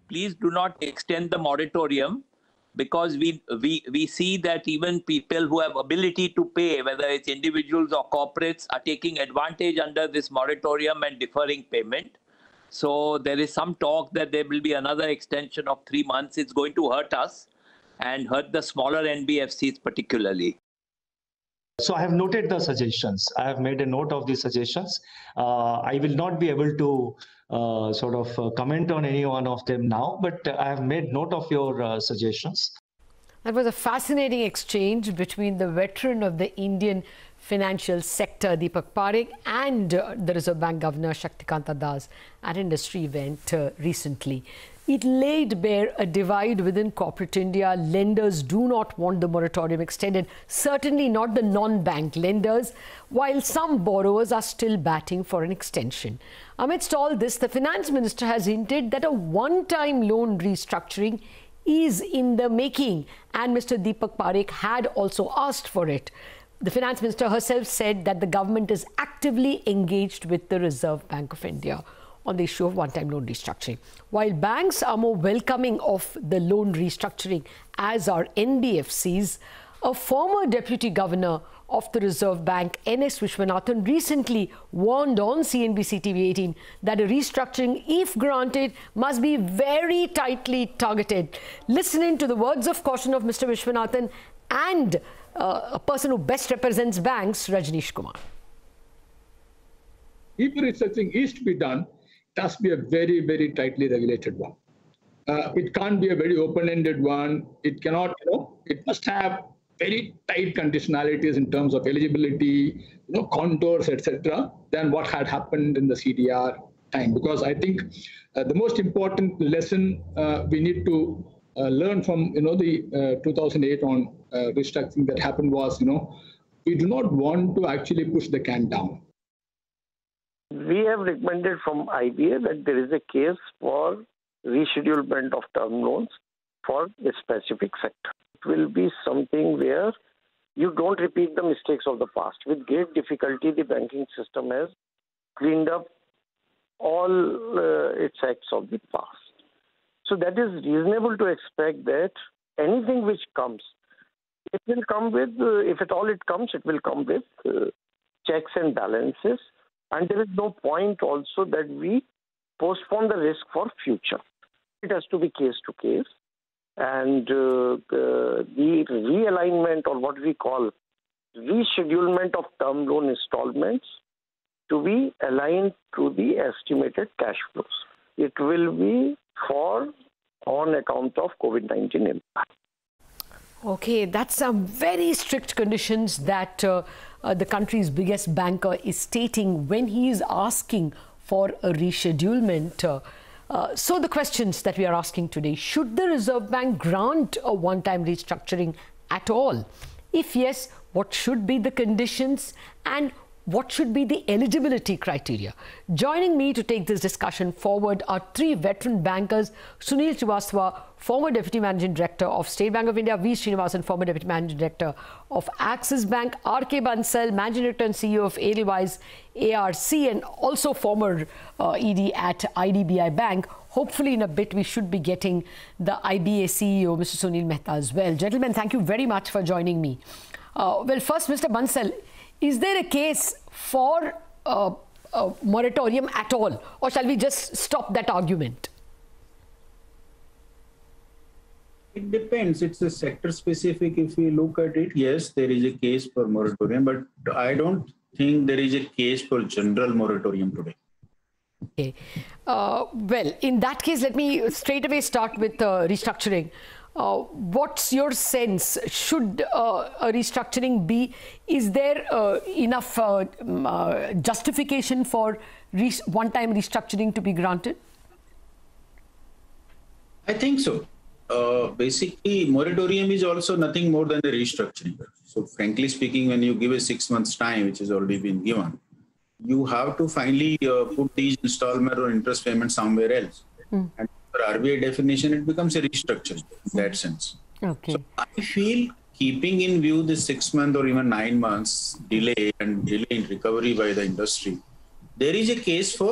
please do not extend the moratorium, because we see that even people who have ability to pay, whether it's individuals or corporates, are taking advantage under this moratorium and deferring payment. So there is some talk that there will be another extension of 3 months. It's going to hurt us and hurt the smaller NBFCs particularly. So I have noted the suggestions. I have made a note of the suggestions. I will not be able to comment on any one of them now, but I have made note of your suggestions. That was a fascinating exchange between the veteran of the Indian financial sector, Deepak Parekh, and the Reserve Bank Governor, Shaktikanta Das, at an industry event recently. It laid bare a divide within corporate India. Lenders do not want the moratorium extended, certainly not the non-bank lenders, while some borrowers are still batting for an extension. Amidst all this, the finance minister has hinted that a one-time loan restructuring is in the making, and Mr. Deepak Parekh had also asked for it. The finance minister herself said that the government is actively engaged with the Reserve Bank of India on the issue of one-time loan restructuring. While banks are more welcoming of the loan restructuring, as are NBFCs, a former deputy governor of the Reserve Bank, N.S. Vishwanathan, recently warned on CNBC TV18 that a restructuring, if granted, must be very tightly targeted. Listening to the words of caution of Mr. Vishwanathan and a person who best represents banks, Rajneesh Kumar. If restructuring is to be done, it has to be a very, very tightly regulated one. It can't be a very open-ended one. It cannot, it must have very tight conditionalities in terms of eligibility, contours, etc., than what had happened in the CDR time. Because I think the most important lesson we need to learn from, the 2008 on restructuring that happened was, we do not want to actually push the can down. We have recommended from IBA that there is a case for reschedulement of term loans for a specific sector. It will be something where you don't repeat the mistakes of the past. With great difficulty, the banking system has cleaned up all its acts of the past. So that is reasonable to expect that anything which comes, it will come with, if at all it comes, it will come with checks and balances. And there is no point also that we postpone the risk for future. It has to be case to case. And the realignment, or what we call reschedulement of term loan installments, to be aligned to the estimated cash flows. It will be on account of COVID-19 impact. Okay, that's some very strict conditions that the country's biggest banker is stating when he is asking for a reschedulement. So the questions that we are asking today: should the Reserve Bank grant a one-time restructuring at all? If yes, what should be the conditions and what should be the eligibility criteria? Joining me to take this discussion forward are three veteran bankers: Sunil Srivastava, former Deputy Managing Director of State Bank of India; V. Srinivasan, former Deputy Managing Director of Axis Bank; R.K. Bansal, Managing Director and CEO of Edelweiss ARC, and also former ED at IDBI Bank. Hopefully in a bit we should be getting the IBA CEO, Mr. Sunil Mehta, as well. Gentlemen, thank you very much for joining me. Well, first, Mr. Bansal, is there a case for a moratorium at all, or shall we just stop that argument? It depends. It's a sector specific. If we look at it, yes, there is a case for moratorium, but I don't think there is a case for general moratorium today. Okay. Well, in that case, let me straight away start with restructuring. What's your sense? Should a restructuring be? Is there enough justification for one-time restructuring to be granted? I think so. Basically, moratorium is also nothing more than a restructuring. So frankly speaking, when you give a 6 months time, which has already been given, you have to finally put these installment or interest payment somewhere else. And for RBI definition, it becomes a restructure in that sense. Okay. So I feel keeping in view the 6 month or even 9 months delay and delay in recovery by the industry, there is a case for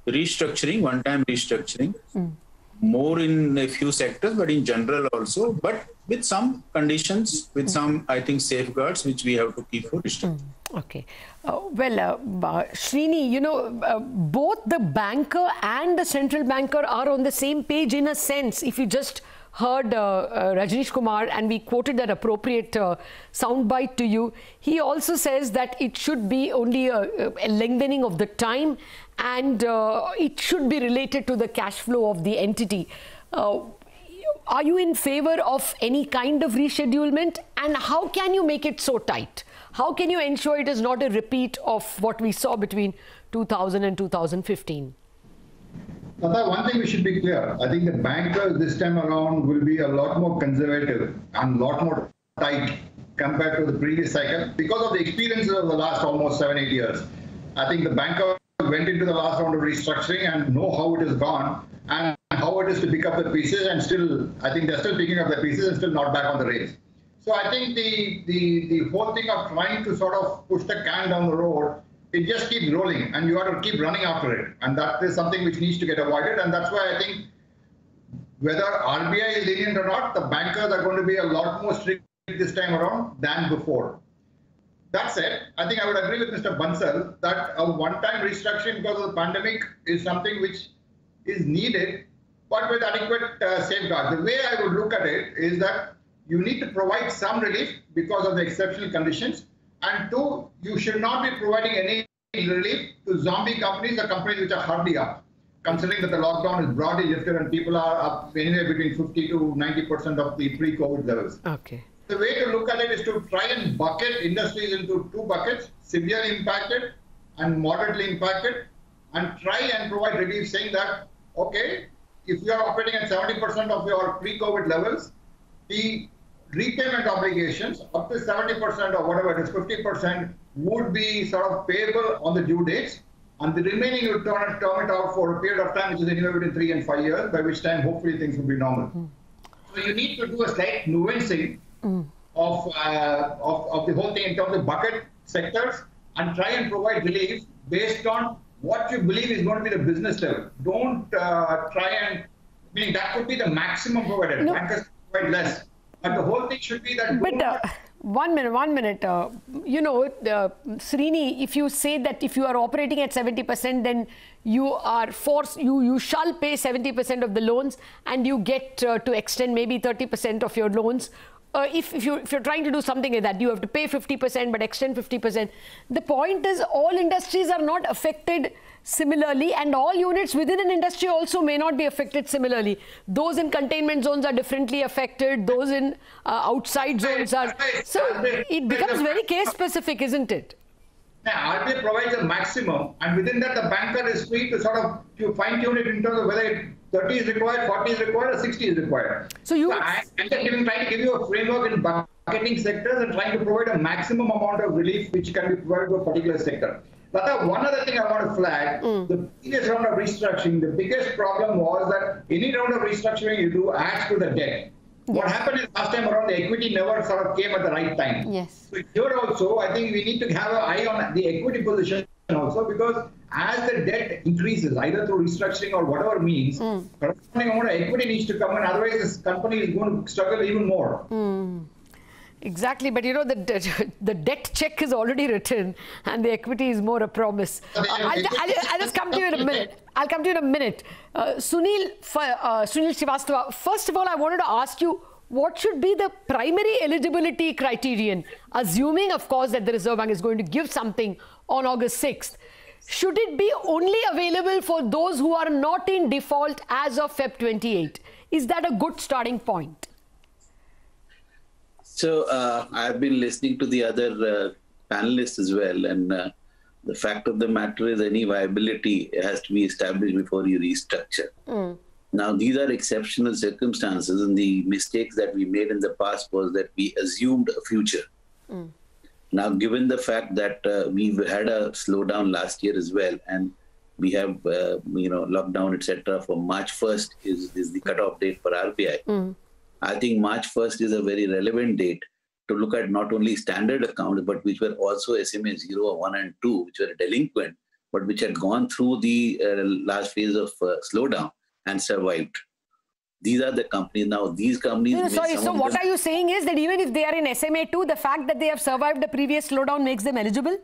restructuring, one-time restructuring. more in a few sectors, but in general also, but with some conditions, with some, I think, safeguards, which we have to keep for restructuring. Okay. Srini, you know, both the banker and the central banker are on the same page in a sense. If you just heard Rajneesh Kumar and we quoted that appropriate soundbite to you, he also says that it should be only a lengthening of the time and it should be related to the cash flow of the entity. Are you in favor of any kind of reschedulement, and how can you make it so tight? How can you ensure it is not a repeat of what we saw between 2000 and 2015? Tata, one thing we should be clear. I think the bankers this time around will be a lot more conservative and a lot more tight compared to the previous cycle because of the experiences of the last almost 7-8 years. I think the bankers went into the last round of restructuring and know how it has gone and how it is to pick up the pieces, and still, I think they're still picking up the pieces and still not back on the rails. So I think the whole thing of trying to sort of push the can down the road, it just keeps rolling and you have to keep running after it. And that is something which needs to get avoided. And that's why I think whether RBI is lenient or not, the bankers are going to be a lot more strict this time around than before. That said, I think I would agree with Mr. Bansal that a one-time restructuring because of the pandemic is something which is needed, but with adequate safeguards. The way I would look at it is that you need to provide some relief because of the exceptional conditions. And two, you should not be providing any relief to zombie companies or companies which are hardly up, considering that the lockdown is broadly lifted and people are up anywhere between 50 to 90% of the pre-COVID levels. Okay. The way to look at it is to try and bucket industries into two buckets, severely impacted and moderately impacted, and try and provide relief saying that, okay, if you are operating at 70% of your pre-COVID levels, the repayment obligations up to 70% or whatever it is, 50% would be sort of payable on the due dates, and the remaining you term it out for a period of time which is anywhere between 3 and 5 years, by which time hopefully things will be normal. So you need to do a slight nuancing of the whole thing in terms of bucket sectors and try and provide relief based on what you believe is going to be the business level. Don't try and, meaning that could be the maximum provided. No. Bankers provide less. But the whole thing should be that. But 1 minute. You know, Srini, if you say that if you are operating at 70%, then you are forced, you shall pay 70% of the loans, and you get to extend maybe 30% of your loans. If you're trying to do something like that, you have to pay 50% but extend 50%. The point is all industries are not affected similarly, and all units within an industry also may not be affected similarly. Those in containment zones are differently affected, those in outside zones are. So it becomes very case specific, isn't it? Now, RBI provides a maximum, and within that the banker is free to sort of fine tune it in terms of whether 30 is required, 40 is required, or 60 is required. So you. I'm just trying to give you a framework in bucketing sectors and trying to provide a maximum amount of relief which can be provided to a particular sector. Lata, one other thing I want to flag, the previous round of restructuring, the biggest problem was that any round of restructuring you do adds to the debt. Yes. What happened is last time around the equity never sort of came at the right time. Yes. So here also, I think we need to have an eye on the equity position also, because as the debt increases, either through restructuring or whatever means, corresponding amount of equity needs to come in, otherwise this company is going to struggle even more. Exactly, but you know, the debt check is already written and the equity is more a promise. I'll just come to you in a minute. I'll come to you in a minute. Sunil Srivastava, first of all, I wanted to ask you, what should be the primary eligibility criterion, assuming, of course, that the Reserve Bank is going to give something on August 6th? Should it be only available for those who are not in default as of Feb 28? Is that a good starting point? So I've been listening to the other panelists as well, and the fact of the matter is any viability has to be established before you restructure. Now, these are exceptional circumstances, and the mistakes that we made in the past was that we assumed a future. Now, given the fact that we've had a slowdown last year as well, and we have, lockdown, etc. for March 1st is the cutoff date for RBI. I think March 1st is a very relevant date to look at not only standard accounts, but which were also SMA 0, 1 and 2, which were delinquent, but which had gone through the last phase of slowdown and survived. These are the companies. Now, these companies... No, sorry, so what are you saying is that even if they are in SMA2, the fact that they have survived the previous slowdown makes them eligible?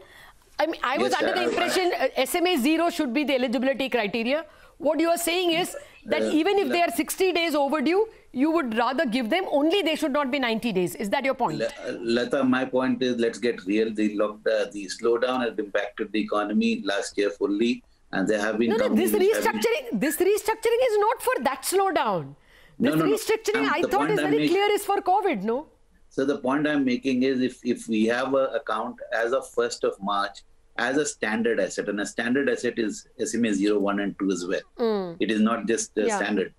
I mean, I was under the impression SMA0 should be the eligibility criteria. What you are saying is that even if they are 60 days overdue, you would rather give them, only they should not be 90 days. Is that your point? Lata, my point is, let's get real. The slowdown has impacted the economy last year fully, and there have been... No, this restructuring is not for that slowdown. This restructuring, I thought, is very clear, is for COVID, no? So the point I'm making is, if we have an account as of 1st of March as a standard asset, and a standard asset is SMA 0, 1 and 2 as well. It is not just standard.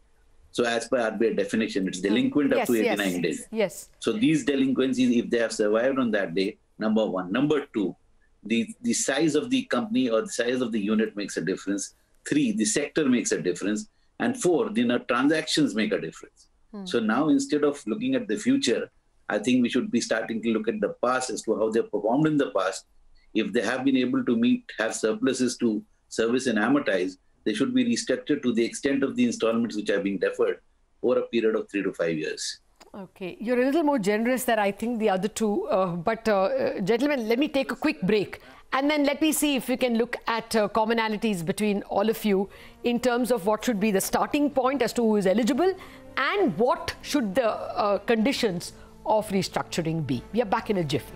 So as per RBI definition, it's delinquent up to 89 days. Yes. So these delinquencies, if they have survived on that day, number one. Number two, the size of the company or the size of the unit makes a difference. 3, the sector makes a difference. And 4, the transactions make a difference. So now, instead of looking at the future, I think we should be starting to look at the past as to how they performed in the past. If they have been able to have surpluses to service and amortize, they should be restructured to the extent of the installments which are being deferred over a period of 3 to 5 years. Okay, you're a little more generous than I think the other two. But gentlemen, let me take a quick break. And then let me see if we can look at commonalities between all of you in terms of what should be the starting point as to who is eligible and what should the conditions of restructuring be. We are back in a jiffy.